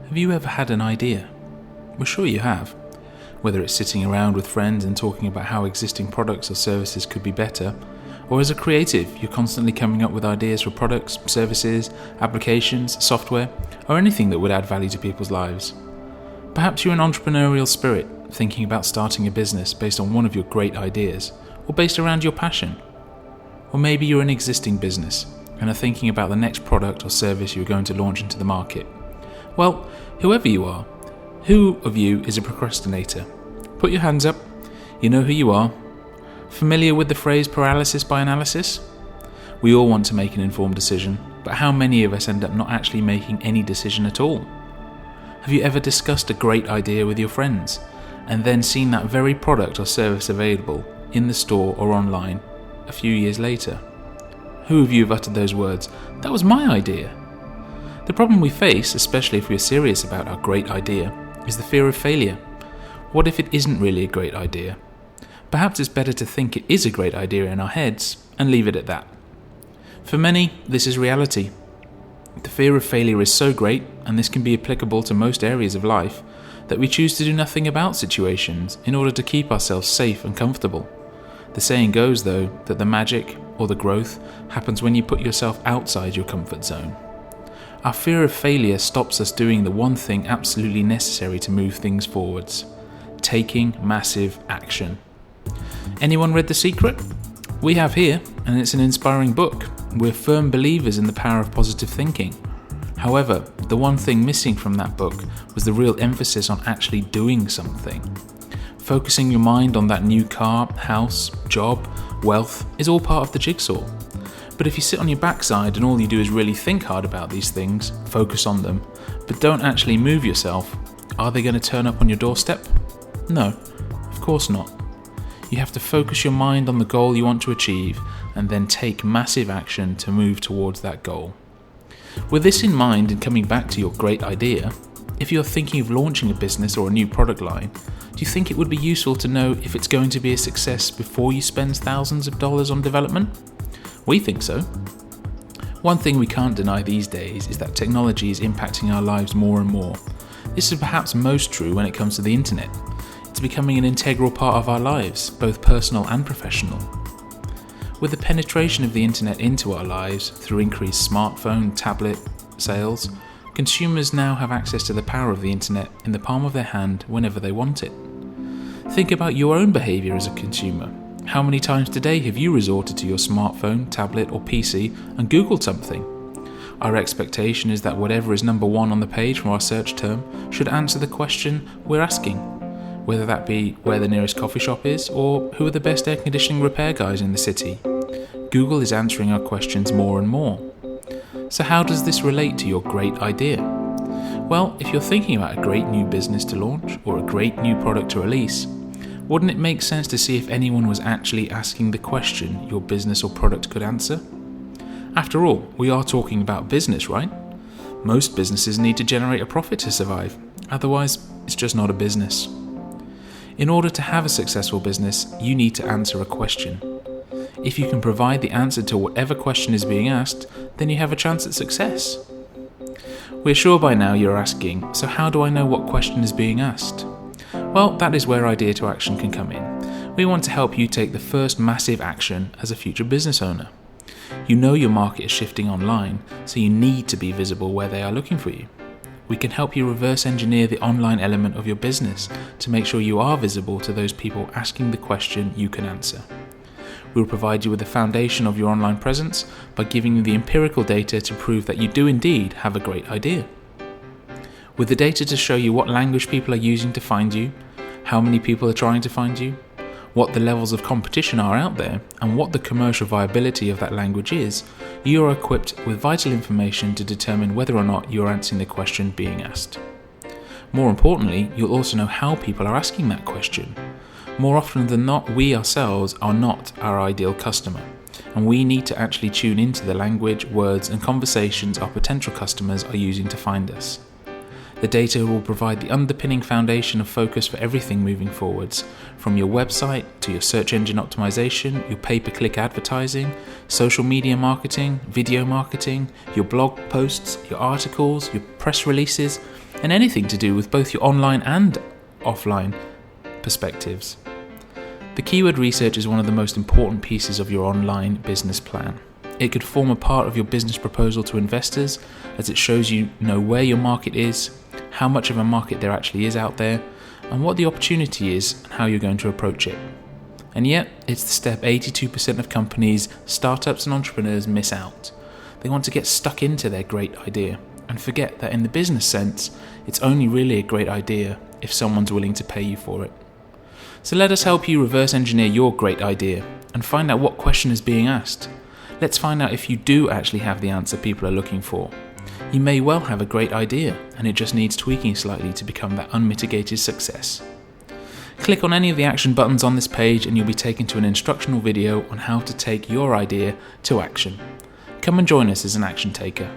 Have you ever had an idea? We're sure you have. Whether it's sitting around with friends and talking about how existing products or services could be better, or as a creative, you're constantly coming up with ideas for products, services, applications, software, or anything that would add value to people's lives. Perhaps you're an entrepreneurial spirit, thinking about starting a business based on one of your great ideas, or based around your passion. Or maybe you're an existing business and are thinking about the next product or service you're going to launch into the market. Well, whoever you are, who of you is a procrastinator? Put your hands up. You know who you are. Familiar with the phrase paralysis by analysis? We all want to make an informed decision, but how many of us end up not actually making any decision at all? Have you ever discussed a great idea with your friends and then seen that very product or service available in the store or online a few years later? Who of you have uttered those words, "That was my idea"? The problem we face, especially if we're serious about our great idea, is the fear of failure. What if it isn't really a great idea? Perhaps it's better to think it is a great idea in our heads and leave it at that. For many, this is reality. The fear of failure is so great, and this can be applicable to most areas of life, that we choose to do nothing about situations in order to keep ourselves safe and comfortable. The saying goes, though, that the magic, or the growth, happens when you put yourself outside your comfort zone. Our fear of failure stops us doing the one thing absolutely necessary to move things forwards: taking massive action. Anyone read The Secret? We have here, and it's an inspiring book. We're firm believers in the power of positive thinking. However, the one thing missing from that book was the real emphasis on actually doing something. Focusing your mind on that new car, house, job, wealth is all part of the jigsaw. But if you sit on your backside and all you do is really think hard about these things, focus on them, but don't actually move yourself, are they going to turn up on your doorstep? No, of course not. You have to focus your mind on the goal you want to achieve and then take massive action to move towards that goal. With this in mind, and coming back to your great idea, if you're thinking of launching a business or a new product line, do you think it would be useful to know if it's going to be a success before you spend thousands of dollars on development? We think so. One thing we can't deny these days is that technology is impacting our lives more and more. This is perhaps most true when it comes to the internet. It's becoming an integral part of our lives, both personal and professional. With the penetration of the internet into our lives through increased smartphone, tablet sales, consumers now have access to the power of the internet in the palm of their hand whenever they want it. Think about your own behaviour as a consumer. How many times today have you resorted to your smartphone, tablet or PC and Googled something? Our expectation is that whatever is number one on the page from our search term should answer the question we're asking, whether that be where the nearest coffee shop is or who are the best air conditioning repair guys in the city. Google is answering our questions more and more. So how does this relate to your great idea? Well, if you're thinking about a great new business to launch or a great new product to release, wouldn't it make sense to see if anyone was actually asking the question your business or product could answer? After all, we are talking about business, right? Most businesses need to generate a profit to survive, otherwise it's just not a business. In order to have a successful business, you need to answer a question. If you can provide the answer to whatever question is being asked, then you have a chance at success. We're sure by now you're asking, so how do I know what question is being asked? Well, that is where Idea to Action can come in. We want to help you take the first massive action as a future business owner. You know your market is shifting online, so you need to be visible where they are looking for you. We can help you reverse engineer the online element of your business to make sure you are visible to those people asking the question you can answer. We will provide you with the foundation of your online presence by giving you the empirical data to prove that you do indeed have a great idea. With the data to show you what language people are using to find you, how many people are trying to find you, what the levels of competition are out there, and what the commercial viability of that language is, you are equipped with vital information to determine whether or not you are answering the question being asked. More importantly, you'll also know how people are asking that question. More often than not, we ourselves are not our ideal customer, and we need to actually tune into the language, words, and conversations our potential customers are using to find us. The data will provide the underpinning foundation of focus for everything moving forwards, from your website to your search engine optimization, your pay-per-click advertising, social media marketing, video marketing, your blog posts, your articles, your press releases, and anything to do with both your online and offline perspectives. The keyword research is one of the most important pieces of your online business plan. It could form a part of your business proposal to investors, as it shows you know where your market is, how much of a market there actually is out there, and what the opportunity is and how you're going to approach it. And yet, it's the step 82% of companies, startups and entrepreneurs miss out. They want to get stuck into their great idea and forget that in the business sense, it's only really a great idea if someone's willing to pay you for it. So let us help you reverse engineer your great idea and find out what question is being asked. Let's find out if you do actually have the answer people are looking for. You may well have a great idea and it just needs tweaking slightly to become that unmitigated success. Click on any of the action buttons on this page and you'll be taken to an instructional video on how to take your idea to action. Come and join us as an action taker.